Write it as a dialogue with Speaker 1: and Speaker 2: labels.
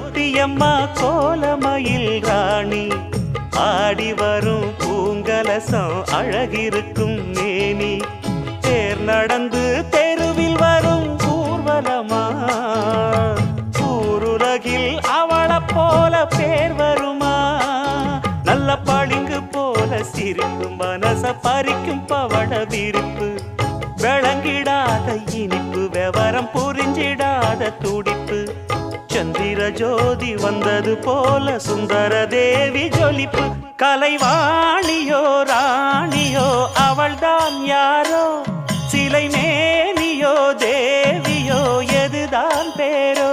Speaker 1: ஒருத்தியம்மா கோலமயில் ராணி ஆடி வரும் பூங்கலசம் அழகிருக்கும் மேனி தேர் நடந்து தெருவில் வரும் ஊர்வலமா ஊருலகில் அவளை போல பேர் வருமா நல்ல பளிங்கு போல சிரிக்கும் மனச பறிக்கும் பவள விரிப்பு விளங்கிடாத இனிப்பு விவரம் புரிஞ்சிடாத துடிப்பு சந்திர ஜோதி வந்தது போல சுந்தர தேவி ஜொலிப்பு கலைவாணியோ ராணியோ அவள்தான் யாரோ சிலை மேனியோ தேவியோ எதுதான் பேரோ